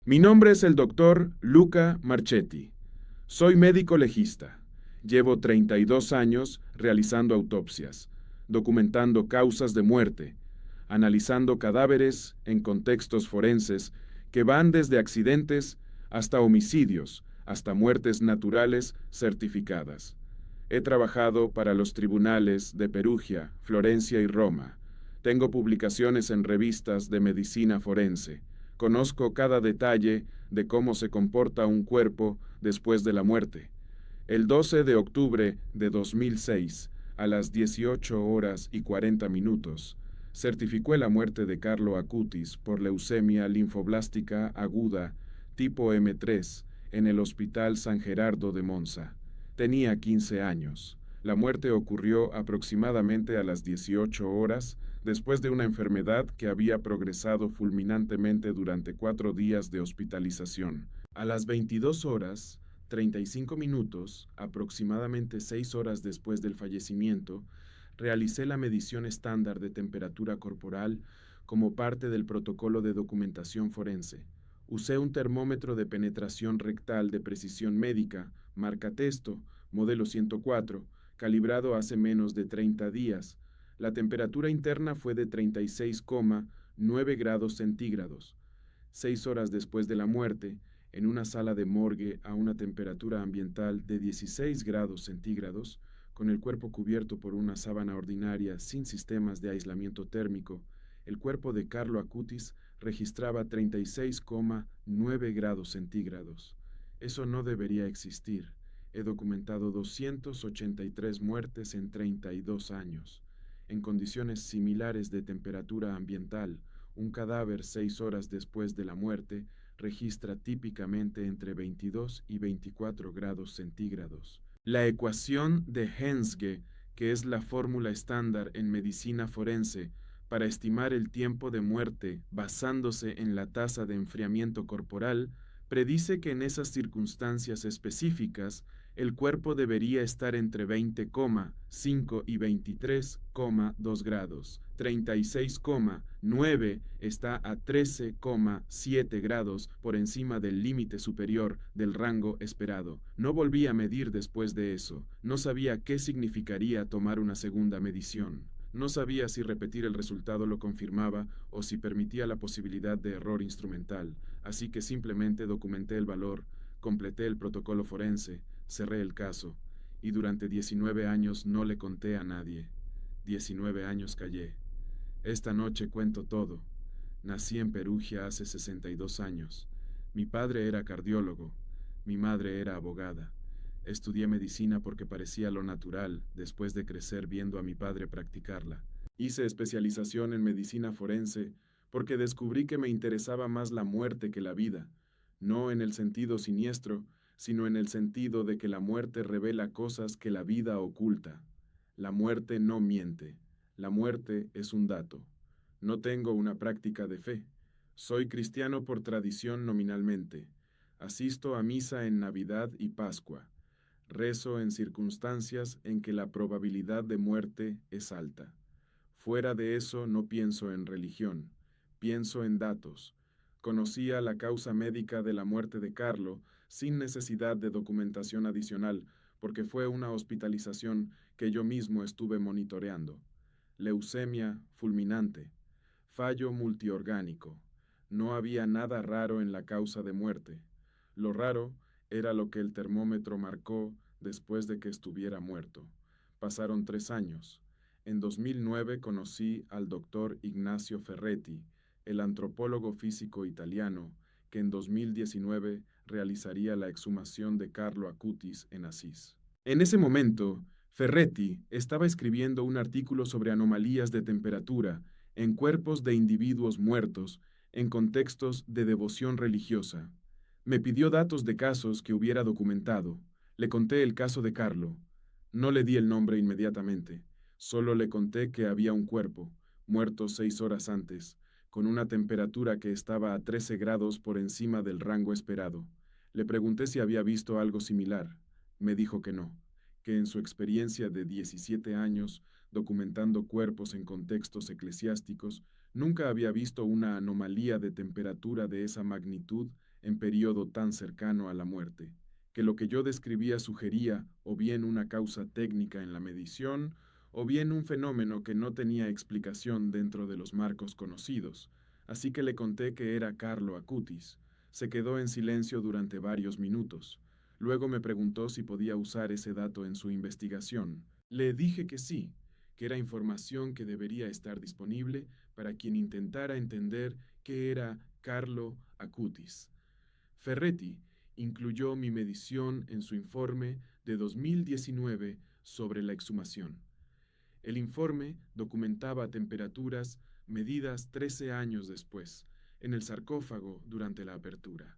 Mi nombre es el doctor Luca Marchetti. Soy médico legista. Llevo 32 años realizando autopsias, documentando causas de muerte, analizando cadáveres en contextos forenses que van desde accidentes hasta homicidios, hasta muertes naturales certificadas. He trabajado para los tribunales de Perugia, Florencia y Roma. Tengo publicaciones en revistas de medicina forense. Conozco cada detalle de cómo se comporta un cuerpo después de la muerte. El 12 de octubre de 2006, a las 18 horas y 40 minutos, certificó la muerte de Carlo Acutis por leucemia linfoblástica aguda tipo M3 en el Hospital San Gerardo de Monza. Tenía 15 años. La muerte ocurrió aproximadamente a las 18 horas después de una enfermedad que había progresado fulminantemente durante 4 días de hospitalización. A las 22 horas, 35 minutos, aproximadamente 6 horas después del fallecimiento, realicé la medición estándar de temperatura corporal como parte del protocolo de documentación forense. Usé un termómetro de penetración rectal de precisión médica, marca Testo, modelo 104, calibrado hace menos de 30 días. La temperatura interna fue de 36,9 grados centígrados. 6 horas después de la muerte, en una sala de morgue a una temperatura ambiental de 16 grados centígrados, con el cuerpo cubierto por una sábana ordinaria sin sistemas de aislamiento térmico, el cuerpo de Carlo Acutis registraba 36,9 grados centígrados. Eso no debería existir. He documentado 283 muertes en 32 años. En condiciones similares de temperatura ambiental, un cadáver 6 horas después de la muerte registra típicamente entre 22 y 24 grados centígrados. La ecuación de Hensge, que es la fórmula estándar en medicina forense para estimar el tiempo de muerte basándose en la tasa de enfriamiento corporal, predice que en esas circunstancias específicas el cuerpo debería estar entre 20,5 y 23,2 grados. 36,9 está a 13,7 grados por encima del límite superior del rango esperado. No volví a medir después de eso. No sabía qué significaría tomar una segunda medición. No sabía si repetir el resultado lo confirmaba o si permitía la posibilidad de error instrumental, así que simplemente documenté el valor, completé el protocolo forense, cerré el caso, y durante 19 años no le conté a nadie. 19 años callé. Esta noche cuento todo. Nací en Perugia hace 62 años. Mi padre era cardiólogo, mi madre era abogada. Estudié medicina porque parecía lo natural después de crecer viendo a mi padre practicarla. Hice especialización en medicina forense porque descubrí que me interesaba más la muerte que la vida, no en el sentido siniestro, sino en el sentido de que la muerte revela cosas que la vida oculta. La muerte no miente, la muerte es un dato. No tengo una práctica de fe. Soy cristiano por tradición nominalmente. Asisto a misa en Navidad y Pascua. Rezo en circunstancias en que la probabilidad de muerte es alta. Fuera de eso no pienso en religión, pienso en datos. Conocía la causa médica de la muerte de Carlo sin necesidad de documentación adicional, porque fue una hospitalización que yo mismo estuve monitoreando. Leucemia fulminante, fallo multiorgánico. No había nada raro en la causa de muerte. Lo raro era lo que el termómetro marcó después de que estuviera muerto. Pasaron 3 años. En 2009 conocí al doctor Ignacio Ferretti, el antropólogo físico italiano, que en 2019 realizaría la exhumación de Carlo Acutis en Asís. En ese momento, Ferretti estaba escribiendo un artículo sobre anomalías de temperatura en cuerpos de individuos muertos en contextos de devoción religiosa. Me pidió datos de casos que hubiera documentado. Le conté el caso de Carlo. No le di el nombre inmediatamente. Solo le conté que había un cuerpo, muerto 6 horas antes, con una temperatura que estaba a 13 grados por encima del rango esperado. Le pregunté si había visto algo similar. Me dijo que no, que en su experiencia de 17 años, documentando cuerpos en contextos eclesiásticos, nunca había visto una anomalía de temperatura de esa magnitud en periodo tan cercano a la muerte, que lo que yo describía sugería o bien una causa técnica en la medición, o bien un fenómeno que no tenía explicación dentro de los marcos conocidos, así que le conté que era Carlo Acutis. Se quedó en silencio durante varios minutos. Luego me preguntó si podía usar ese dato en su investigación. Le dije que sí, que era información que debería estar disponible para quien intentara entender qué era Carlo Acutis. Ferretti incluyó mi medición en su informe de 2019 sobre la exhumación. El informe documentaba temperaturas medidas 13 años después, en el sarcófago durante la apertura.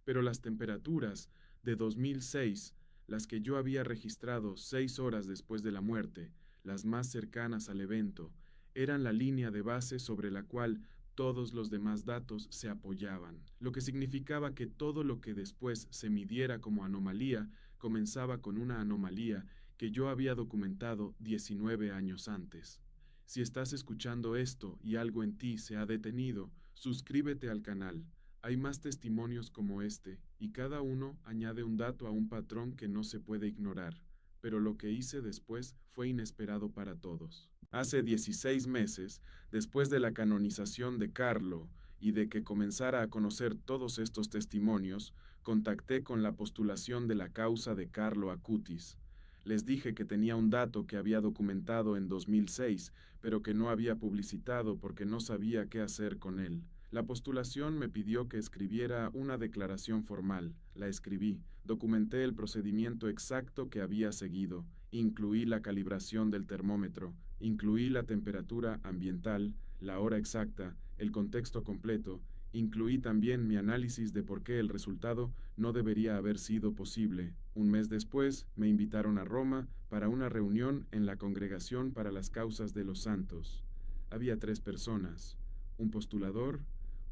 Pero las temperaturas de 2006, las que yo había registrado 6 horas después de la muerte, las más cercanas al evento, eran la línea de base sobre la cual todos los demás datos se apoyaban, lo que significaba que todo lo que después se midiera como anomalía comenzaba con una anomalía que yo había documentado 19 años antes. Si estás escuchando esto y algo en ti se ha detenido, suscríbete al canal. Hay más testimonios como este, y cada uno añade un dato a un patrón que no se puede ignorar, pero lo que hice después fue inesperado para todos. Hace 16 meses, después de la canonización de Carlo y de que comenzara a conocer todos estos testimonios, contacté con la postulación de la causa de Carlo Acutis. Les dije que tenía un dato que había documentado en 2006, pero que no había publicitado porque no sabía qué hacer con él. La postulación me pidió que escribiera una declaración formal. La escribí, documenté el procedimiento exacto que había seguido, incluí la calibración del termómetro, incluí la temperatura ambiental, la hora exacta, el contexto completo, incluí también mi análisis de por qué el resultado no debería haber sido posible. Un mes después, me invitaron a Roma para una reunión en la Congregación para las Causas de los Santos. Había 3 personas, un postulador,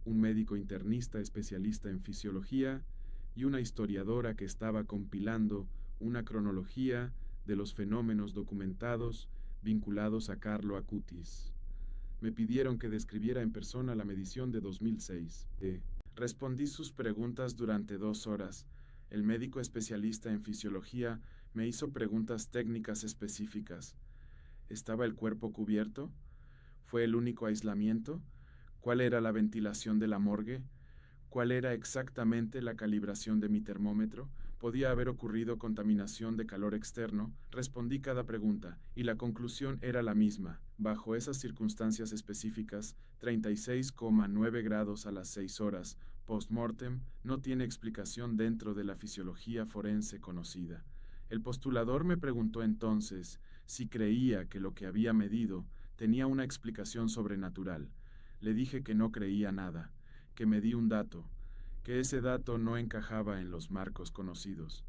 un médico internista especialista en fisiología y una historiadora que estaba compilando una cronología de los fenómenos documentados vinculados a Carlo Acutis. Me pidieron que describiera en persona la medición de 2006. Respondí sus preguntas durante 2 horas. El médico especialista en fisiología me hizo preguntas técnicas específicas. ¿Estaba el cuerpo cubierto? ¿Fue el único aislamiento? ¿Cuál era la ventilación de la morgue? ¿Cuál era exactamente la calibración de mi termómetro? ¿Podía haber ocurrido contaminación de calor externo? Respondí cada pregunta, y la conclusión era la misma. Bajo esas circunstancias específicas, 36,9 grados a las 6 horas, post-mortem, no tiene explicación dentro de la fisiología forense conocida. El postulador me preguntó entonces si creía que lo que había medido tenía una explicación sobrenatural. Le dije que no creía nada, que me di un dato, que ese dato no encajaba en los marcos conocidos,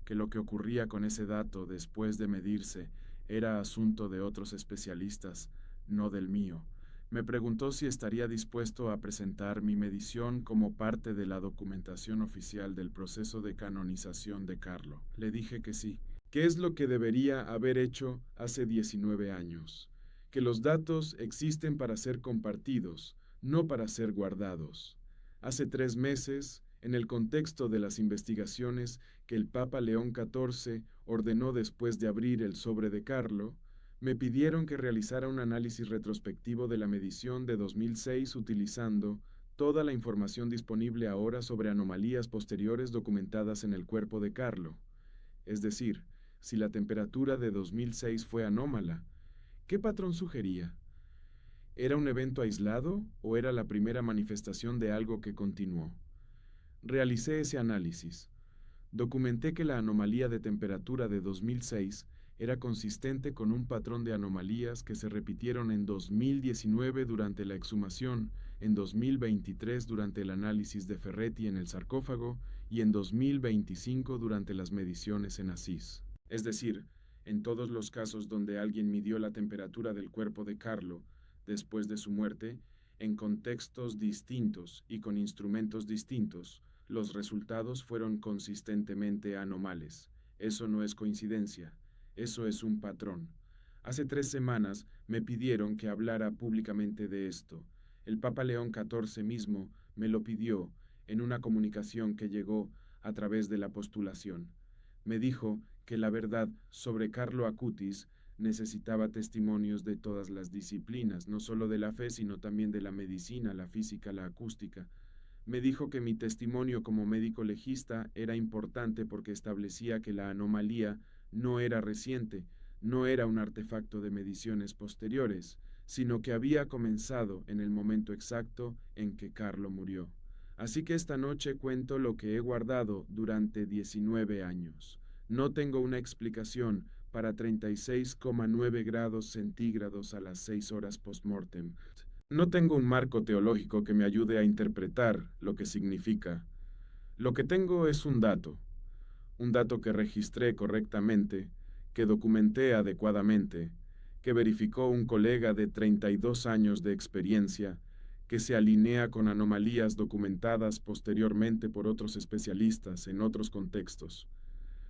que lo que ocurría con ese dato después de medirse era asunto de otros especialistas, no del mío. Me preguntó si estaría dispuesto a presentar mi medición como parte de la documentación oficial del proceso de canonización de Carlo. Le dije que sí. ¿Qué es lo que debería haber hecho hace 19 años? Que los datos existen para ser compartidos, no para ser guardados. Hace 3 meses, en el contexto de las investigaciones que el Papa León XIV ordenó después de abrir el sobre de Carlo, me pidieron que realizara un análisis retrospectivo de la medición de 2006 utilizando toda la información disponible ahora sobre anomalías posteriores documentadas en el cuerpo de Carlo. Es decir, si la temperatura de 2006 fue anómala, ¿qué patrón sugería? ¿Era un evento aislado o era la primera manifestación de algo que continuó? Realicé ese análisis. Documenté que la anomalía de temperatura de 2006 era consistente con un patrón de anomalías que se repitieron en 2019 durante la exhumación, en 2023 durante el análisis de Ferretti en el sarcófago y en 2025 durante las mediciones en Asís. Es decir, en todos los casos donde alguien midió la temperatura del cuerpo de Carlo después de su muerte, en contextos distintos y con instrumentos distintos, los resultados fueron consistentemente anomales. Eso no es coincidencia, eso es un patrón. Hace 3 semanas me pidieron que hablara públicamente de esto. El Papa León XIV mismo me lo pidió en una comunicación que llegó a través de la postulación. Me dijo que la verdad sobre Carlo Acutis necesitaba testimonios de todas las disciplinas, no solo de la fe, sino también de la medicina, la física, la acústica. Me dijo que mi testimonio como médico legista era importante porque establecía que la anomalía no era reciente, no era un artefacto de mediciones posteriores, sino que había comenzado en el momento exacto en que Carlo murió. Así que esta noche cuento lo que he guardado durante 19 años. No tengo una explicación para 36,9 grados centígrados a las 6 horas postmortem. No tengo un marco teológico que me ayude a interpretar lo que significa. Lo que tengo es un dato que registré correctamente, que documenté adecuadamente, que verificó un colega de 32 años de experiencia, que se alinea con anomalías documentadas posteriormente por otros especialistas en otros contextos.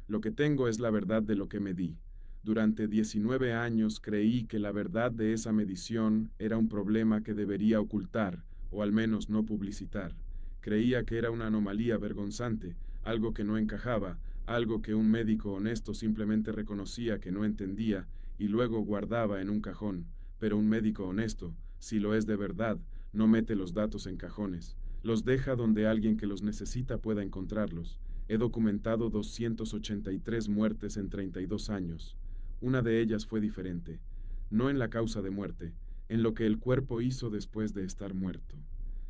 Lo que tengo es la verdad de lo que medí. Durante 19 años creí que la verdad de esa medición era un problema que debería ocultar, o al menos no publicitar. Creía que era una anomalía vergonzante, algo que no encajaba, algo que un médico honesto simplemente reconocía que no entendía y luego guardaba en un cajón. Pero un médico honesto, si lo es de verdad, no mete los datos en cajones. Los deja donde alguien que los necesita pueda encontrarlos. He documentado 283 muertes en 32 años. Una de ellas fue diferente, no en la causa de muerte, en lo que el cuerpo hizo después de estar muerto.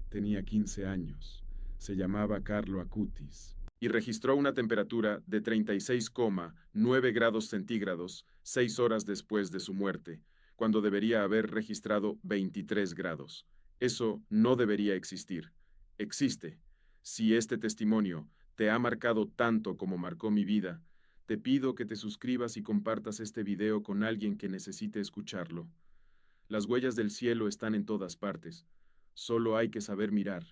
Tenía 15 años. Se llamaba Carlo Acutis. Y registró una temperatura de 36,9 grados centígrados 6 horas después de su muerte, cuando debería haber registrado 23 grados. Eso no debería existir. Existe. Si este testimonio te ha marcado tanto como marcó mi vida, te pido que te suscribas y compartas este video con alguien que necesite escucharlo. Las huellas del cielo están en todas partes. Solo hay que saber mirar.